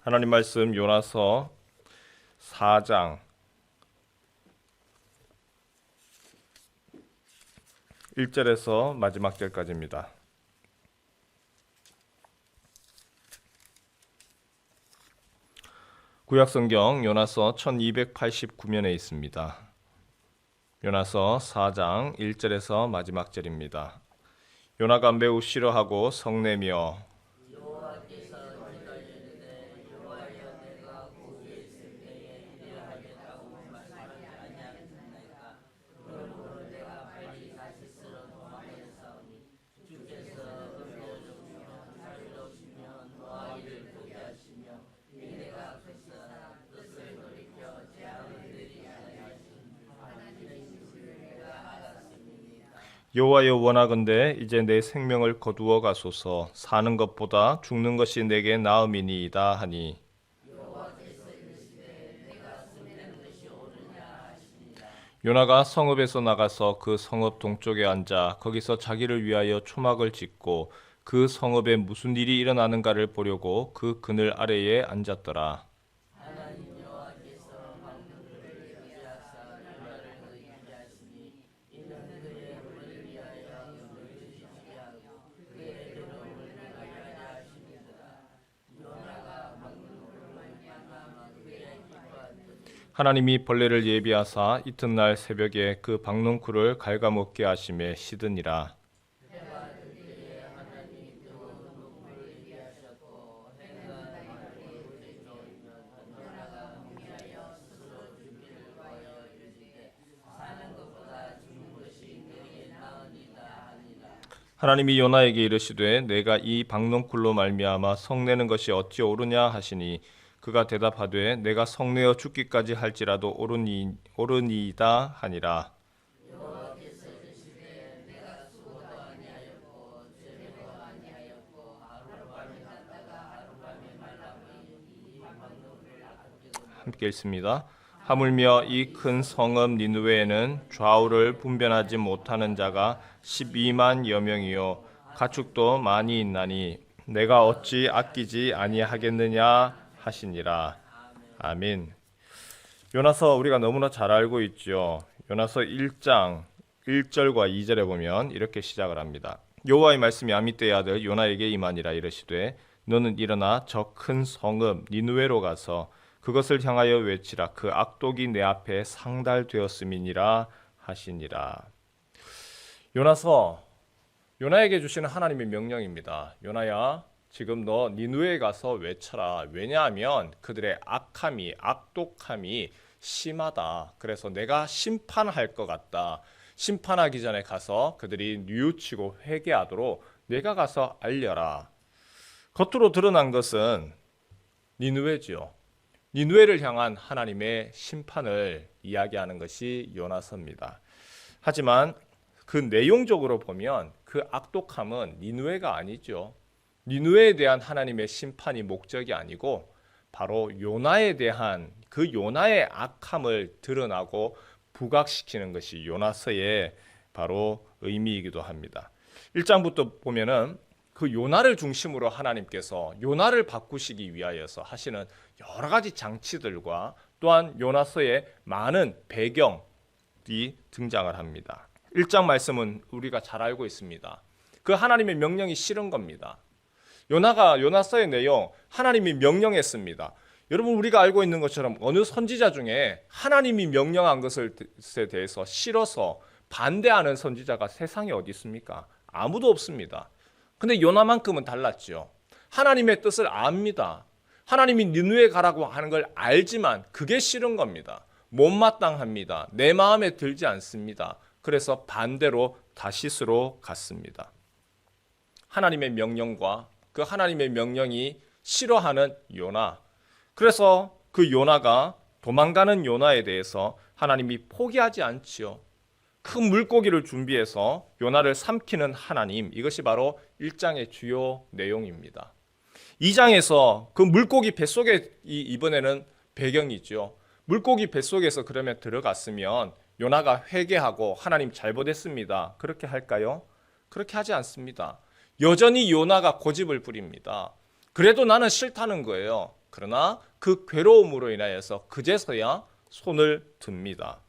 하나님 말씀 요나서 4장 1절에서 마지막 절까지입니다. 구약성경 요나서 1289면에 있습니다. 요나서 4장 1절에서 마지막 절입니다. 요나가 매우 싫어하고 성내며 여호와여 원하건대 이제 내 생명을 거두어 가소서. 사는 것보다 죽는 것이 내게 나음이니이다 하니 요나가 성읍에서 나가서 그 성읍 동쪽에 앉아 거기서 자기를 위하여 초막을 짓고 그 성읍에 무슨 일이 일어나는가를 보려고 그 그늘 아래에 앉았더라. 하나님이 벌레를 예비하사 이튿날 새벽에 그 박농쿨을 갉아먹게 하심에 시드니라. 하나님이 요나에게 이르시되 내가 이 박농쿨로 말미암아 성내는 것이 어찌 옳으냐 하시니 그가 대답하되 내가 성내어 죽기까지 할지라도 옳으니이다 하니라. 함께 읽습니다. 하물며 이 큰 성읍 니느웨에는 좌우를 분별하지 못하는 자가 12만여 명이요 가축도 많이 있나니 내가 어찌 아끼지 아니하겠느냐 하시니라. 아멘. 요나서 우리가 너무나 잘 알고 있죠. 요나서 1장 1절과 2절에 보면 이렇게 시작을 합니다. 여호와의 말씀이 아미떼의 아들 요나에게 임하니라. 이르시되 너는 일어나 저 큰 성읍 니느웨로 가서 그것을 향하여 외치라. 그 악독이 내 앞에 상달되었음이니라 하시니라. 요나에게 주시는 하나님의 명령입니다. 요나야, 지금 너 니느웨에 가서 외쳐라. 왜냐하면 그들의 악독함이 심하다. 그래서 내가 심판할 것 같다. 심판하기 전에 가서 그들이 뉘우치고 회개하도록 내가 가서 알려라. 겉으로 드러난 것은 니느웨지요. 니느웨를 향한 하나님의 심판을 이야기하는 것이 요나서입니다. 하지만 그 내용적으로 보면 그 악독함은 니느웨가 아니죠. 니느웨에 대한 하나님의 심판이 목적이 아니고 바로 요나에 대한 그 요나의 악함을 드러나고 부각시키는 것이 요나서의 바로 의미이기도 합니다. 1장부터 보면은 그 요나를 중심으로 하나님께서 요나를 바꾸시기 위하여서 하시는 여러 가지 장치들과 또한 요나서의 많은 배경이 등장을 합니다. 1장 말씀은 우리가 잘 알고 있습니다. 그 하나님의 명령이 싫은 겁니다. 요나서의 내용, 하나님이 명령했습니다. 여러분, 우리가 알고 있는 것처럼 어느 선지자 중에 하나님이 명령한 것에 대해서 싫어서 반대하는 선지자가 세상에 어디 있습니까? 아무도 없습니다. 근데 요나만큼은 달랐죠. 하나님의 뜻을 압니다. 하나님이 니느웨 가라고 하는 걸 알지만 그게 싫은 겁니다. 못마땅합니다. 내 마음에 들지 않습니다. 그래서 반대로 다시스로 갔습니다. 하나님의 명령과 그 하나님의 명령이 싫어하는 요나. 그래서 그 요나가 도망가는 요나에 대해서 하나님이 포기하지 않지요. 큰 물고기를 준비해서 요나를 삼키는 하나님, 이것이 바로 1장의 주요 내용입니다. 2장에서 그 물고기 뱃속에 이번에는 배경이죠. 물고기 뱃속에서 그러면 들어갔으면 요나가 회개하고 하나님 잘못했습니다. 그렇게 할까요? 그렇게 하지 않습니다. 여전히 요나가 고집을 부립니다. 그래도 나는 싫다는 거예요. 그러나 그 괴로움으로 인하여서 그제서야 손을 듭니다.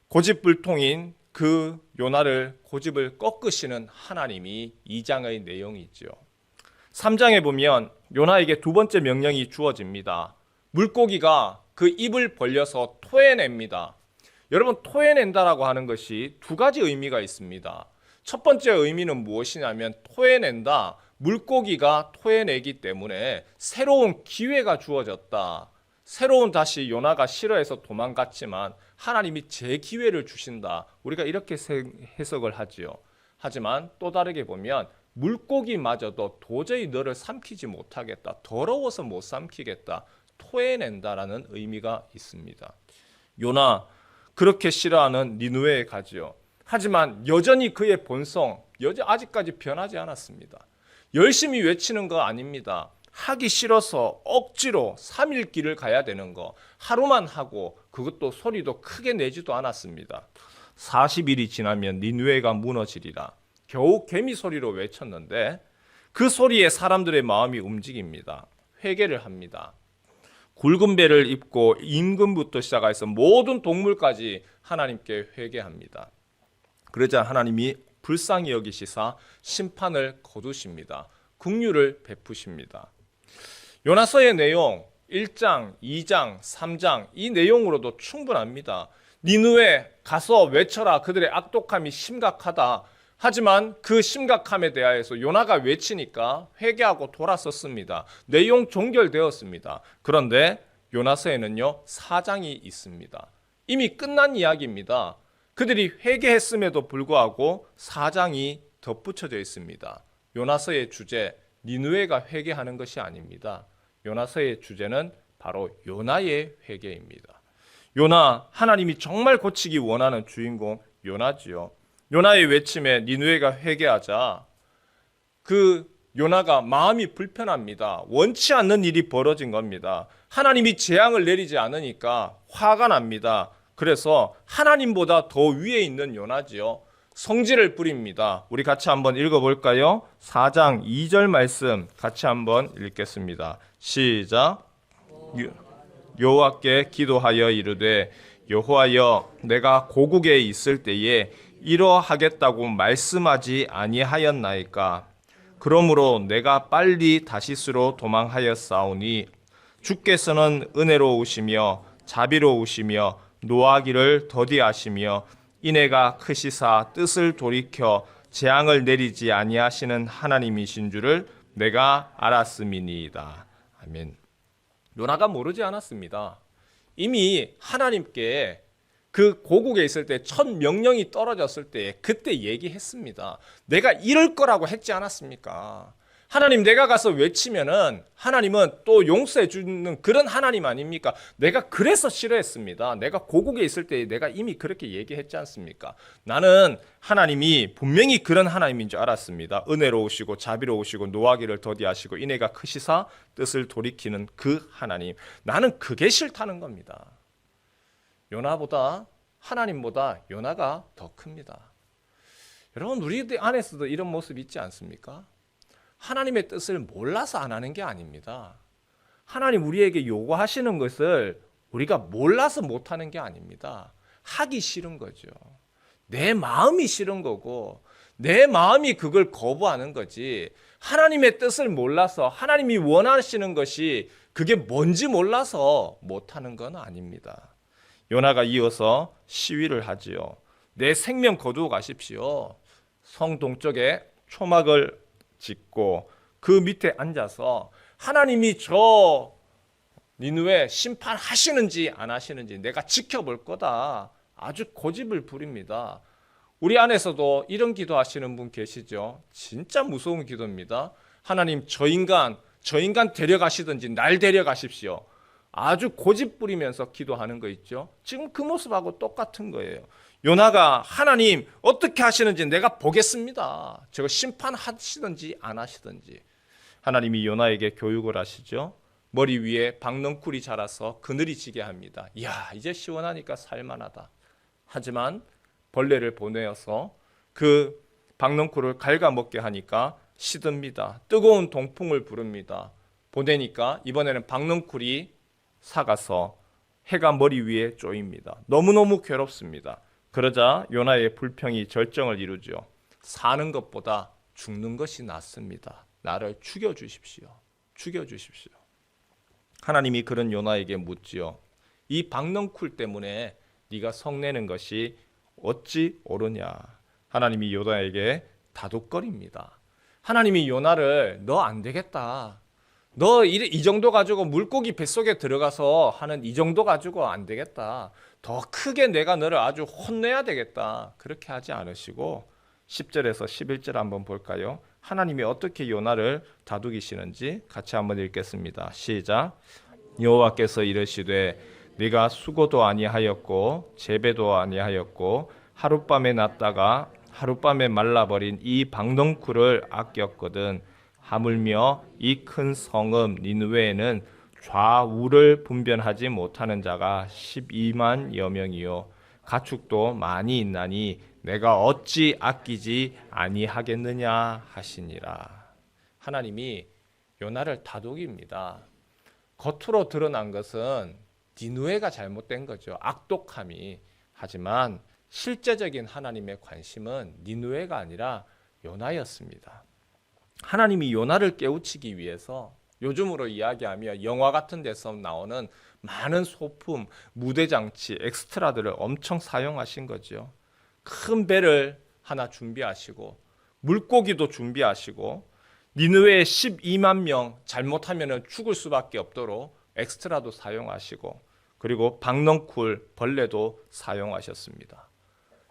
고집불통인 그 요나를 고집을 꺾으시는 하나님이 2장의 내용이죠. 3장에 보면 요나에게 두 번째 명령이 주어집니다. 물고기가 그 입을 벌려서 토해냅니다. 여러분, 토해낸다라고 하는 것이 두 가지 의미가 있습니다. 첫 번째 의미는 무엇이냐면 토해낸다. 물고기가 토해내기 때문에 새로운 기회가 주어졌다. 새로운 다시 요나가 싫어해서 도망갔지만 하나님이 재기회를 주신다. 우리가 이렇게 해석을 하지요. 하지만 또 다르게 보면 물고기마저도 도저히 너를 삼키지 못하겠다. 더러워서 못 삼키겠다. 토해낸다라는 의미가 있습니다. 요나 그렇게 싫어하는 니느웨에 가지요. 하지만 여전히 그의 본성 아직까지 변하지 않았습니다. 열심히 외치는 거 아닙니다. 하기 싫어서 억지로 3일 길을 가야 되는 거 하루만 하고 그것도 소리도 크게 내지도 않았습니다. 40일이 지나면 니느웨가 무너지리라. 겨우 개미 소리로 외쳤는데 그 소리에 사람들의 마음이 움직입니다. 회개를 합니다. 굵은 배를 입고 임금부터 시작해서 모든 동물까지 하나님께 회개합니다. 그러자 하나님이 불쌍히 여기시사 심판을 거두십니다. 긍휼을 베푸십니다. 요나서의 내용 1장, 2장, 3장 이 내용으로도 충분합니다. 니느웨 가서 외쳐라. 그들의 악독함이 심각하다. 하지만 그 심각함에 대하여서 요나가 외치니까 회개하고 돌아섰습니다. 내용 종결되었습니다. 그런데 요나서에는요 4장이 있습니다. 이미 끝난 이야기입니다. 그들이 회개했음에도 불구하고 4장이 덧붙여져 있습니다. 요나서의 주제 니느웨가 회개하는 것이 아닙니다. 요나서의 주제는 바로 요나의 회개입니다. 요나, 하나님이 정말 고치기 원하는 주인공 요나지요. 요나의 외침에 니느웨가 회개하자 그 요나가 마음이 불편합니다. 원치 않는 일이 벌어진 겁니다. 하나님이 재앙을 내리지 않으니까 화가 납니다. 그래서 하나님보다 더 위에 있는 요나지요. 성질을 부립니다. 우리 같이 한번 읽어볼까요? 4장 2절 말씀 같이 한번 읽겠습니다. 시작. 여호와께 기도하여 이르되 여호와여 내가 고국에 있을 때에 이러하겠다고 말씀하지 아니하였나이까. 그러므로 내가 빨리 다시스로 도망하였사오니 주께서는 은혜로우시며 자비로우시며 노하기를 더디하시며 인애가 크시사 뜻을 돌이켜 재앙을 내리지 아니하시는 하나님이신 줄을 내가 알았음이니이다. 아멘. 요나가 모르지 않았습니다. 이미 하나님께 그 고국에 있을 때 첫 명령이 떨어졌을 때 그때 얘기했습니다. 내가 이럴 거라고 했지 않았습니까? 하나님 내가 가서 외치면은 하나님은 또 용서해 주는 그런 하나님 아닙니까? 내가 그래서 싫어했습니다. 내가 고국에 있을 때 내가 이미 그렇게 얘기했지 않습니까? 나는 하나님이 분명히 그런 하나님인 줄 알았습니다. 은혜로우시고 자비로우시고 노하기를 더디하시고 인애가 크시사 뜻을 돌이키는 그 하나님. 나는 그게 싫다는 겁니다. 요나보다 하나님보다 요나가 더 큽니다. 여러분 우리 안에서도 이런 모습 있지 않습니까? 하나님의 뜻을 몰라서 안 하는 게 아닙니다. 하나님 우리에게 요구하시는 것을 우리가 몰라서 못하는 게 아닙니다. 하기 싫은 거죠. 내 마음이 싫은 거고 내 마음이 그걸 거부하는 거지 하나님의 뜻을 몰라서 하나님이 원하시는 것이 그게 뭔지 몰라서 못하는 건 아닙니다. 요나가 이어서 시위를 하지요. 내 생명 거두어 가십시오. 성 동쪽에 초막을 짓고 그 밑에 앉아서 하나님이 저 니느웨 심판하시는지 안 하시는지 내가 지켜볼 거다. 아주 고집을 부립니다. 우리 안에서도 이런 기도하시는 분 계시죠? 진짜 무서운 기도입니다. 하나님 저 인간 데려가시든지 날 데려가십시오. 아주 고집 부리면서 기도하는 거 있죠? 지금 그 모습하고 똑같은 거예요. 요나가 하나님 어떻게 하시는지 내가 보겠습니다. 저거 심판하시든지 안 하시든지. 하나님이 요나에게 교육을 하시죠. 머리 위에 박넝쿨이 자라서 그늘이 지게 합니다. 이야 이제 시원하니까 살만하다. 하지만 벌레를 보내어서 그 박넝쿨을 갉아먹게 하니까 시듭니다. 뜨거운 동풍을 부릅니다. 보내니까 이번에는 박넝쿨이 사가서 해가 머리 위에 쪼입니다. 너무너무 괴롭습니다. 그러자 요나의 불평이 절정을 이루죠. 사는 것보다 죽는 것이 낫습니다. 나를 죽여주십시오. 죽여주십시오. 하나님이 그런 요나에게 묻지요. 이 박넝쿨 때문에 네가 성내는 것이 어찌 옳으냐. 하나님이 요나에게 다독거립니다. 하나님이 요나를 너 안 되겠다. 너 이 정도 가지고 물고기 뱃속에 들어가서 하는 이 정도 가지고 안 되겠다. 더 크게 내가 너를 아주 혼내야 되겠다. 그렇게 하지 않으시고 10절에서 11절 한번 볼까요? 하나님이 어떻게 요나를 다독이시는지 같이 한번 읽겠습니다. 시작. 여호와께서 이르시되 네가 수고도 아니하였고 재배도 아니하였고 하룻밤에 났다가 하룻밤에 말라버린 이 박넝쿨을 아꼈거든. 하물며 이 큰 성읍 니느웨에는 좌우를 분별하지 못하는 자가 12만여 명이요 가축도 많이 있나니 내가 어찌 아끼지 아니하겠느냐 하시니라. 하나님이 요나를 다독입니다. 겉으로 드러난 것은 니느웨가 잘못된 거죠. 악독함이. 하지만 실제적인 하나님의 관심은 니느웨가 아니라 요나였습니다. 하나님이 요나를 깨우치기 위해서 요즘으로 이야기하며 영화 같은 데서 나오는 많은 소품, 무대장치, 엑스트라들을 엄청 사용하신 거죠. 큰 배를 하나 준비하시고 물고기도 준비하시고 니느웨의 12만 명 잘못하면 죽을 수밖에 없도록 엑스트라도 사용하시고 그리고 박넝쿨 벌레도 사용하셨습니다.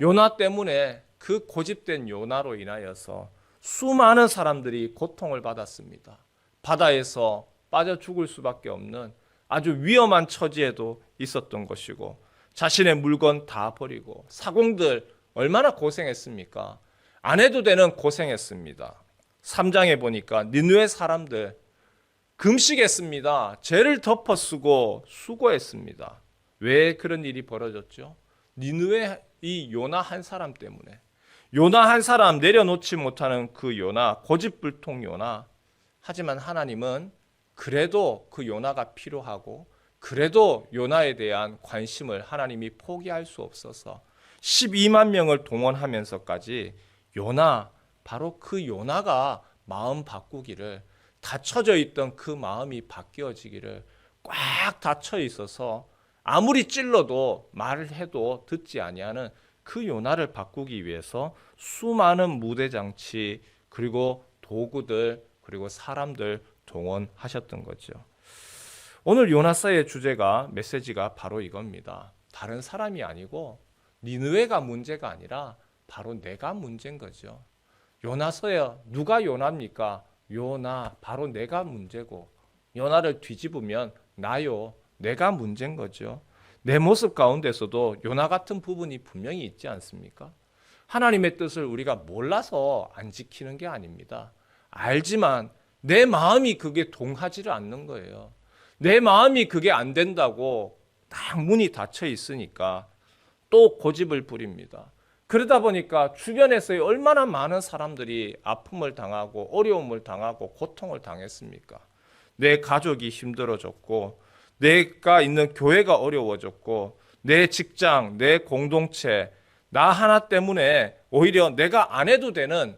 요나 때문에 그 고집된 요나로 인하여서 수많은 사람들이 고통을 받았습니다. 바다에서 빠져 죽을 수밖에 없는 아주 위험한 처지에도 있었던 것이고 자신의 물건 다 버리고 사공들 얼마나 고생했습니까? 안 해도 되는 고생했습니다. 3장에 보니까 니느웨 사람들 금식했습니다. 죄를 덮어쓰고 수고했습니다. 왜 그런 일이 벌어졌죠? 니느웨 이 요나 한 사람 때문에. 요나 한 사람 내려놓지 못하는 그 요나, 고집불통 요나. 하지만 하나님은 그래도 그 요나가 필요하고 그래도 요나에 대한 관심을 하나님이 포기할 수 없어서 12만 명을 동원하면서까지 요나, 바로 그 요나가 마음 바꾸기를, 닫혀져 있던 그 마음이 바뀌어지기를, 꽉 닫혀 있어서 아무리 찔러도 말을 해도 듣지 아니하는 그 요나를 바꾸기 위해서 수많은 무대장치 그리고 도구들 그리고 사람들 동원하셨던 거죠. 오늘 요나서의 주제가, 메시지가 바로 이겁니다. 다른 사람이 아니고 니느웨가 문제가 아니라 바로 내가 문제인 거죠. 요나서에 누가 요나입니까? 요나, 바로 내가 문제고, 요나를 뒤집으면 나요, 내가 문제인 거죠. 내 모습 가운데서도 요나 같은 부분이 분명히 있지 않습니까? 하나님의 뜻을 우리가 몰라서 안 지키는 게 아닙니다. 알지만 내 마음이 그게 동하지를 않는 거예요. 내 마음이 그게 안 된다고 딱 문이 닫혀 있으니까 또 고집을 부립니다. 그러다 보니까 주변에서의 얼마나 많은 사람들이 아픔을 당하고 어려움을 당하고 고통을 당했습니까? 내 가족이 힘들어졌고, 내가 있는 교회가 어려워졌고, 내 직장, 내 공동체, 나 하나 때문에 오히려 내가 안 해도 되는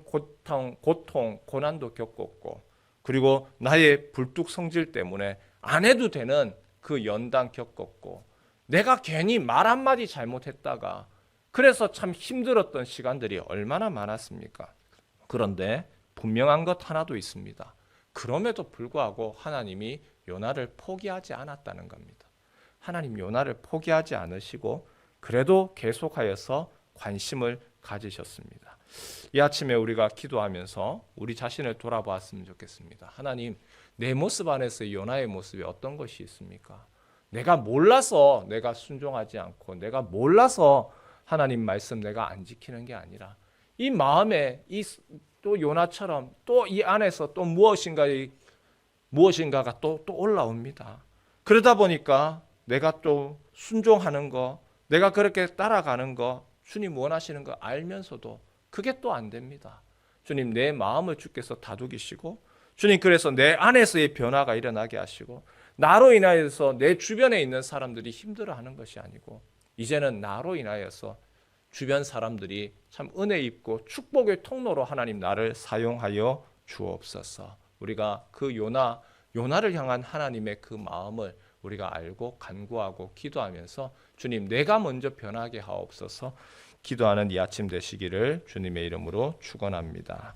고통, 고난도 겪었고, 그리고 나의 불뚝 성질 때문에 안 해도 되는 그 연단 겪었고, 내가 괜히 말 한마디 잘못했다가 그래서 참 힘들었던 시간들이 얼마나 많았습니까? 그런데 분명한 것 하나도 있습니다. 그럼에도 불구하고 하나님이 요나를 포기하지 않았다는 겁니다. 하나님 요나를 포기하지 않으시고 그래도 계속하여서 관심을 가지셨습니다. 이 아침에 우리가 기도하면서 우리 자신을 돌아보았으면 좋겠습니다. 하나님, 내 모습 안에서 요나의 모습이 어떤 것이 있습니까? 내가 몰라서 내가 순종하지 않고, 내가 몰라서 하나님 말씀 내가 안 지키는 게 아니라, 이 마음에 또 요나처럼 또 이 안에서 또 무엇인가가 또 올라옵니다. 그러다 보니까 내가 또 순종하는 거, 내가 그렇게 따라가는 거, 주님 원하시는 거 알면서도 그게 또 안 됩니다. 주님, 내 마음을 주께서 다독이시고 주님 그래서 내 안에서의 변화가 일어나게 하시고 나로 인하여서 내 주변에 있는 사람들이 힘들어하는 것이 아니고 이제는 나로 인하여서 주변 사람들이 참 은혜 있고 축복의 통로로 하나님 나를 사용하여 주옵소서. 우리가 그 요나를 향한 하나님의 그 마음을 우리가 알고 간구하고 기도하면서 주님 내가 먼저 변하게 하옵소서 기도하는 이 아침 되시기를 주님의 이름으로 축원합니다.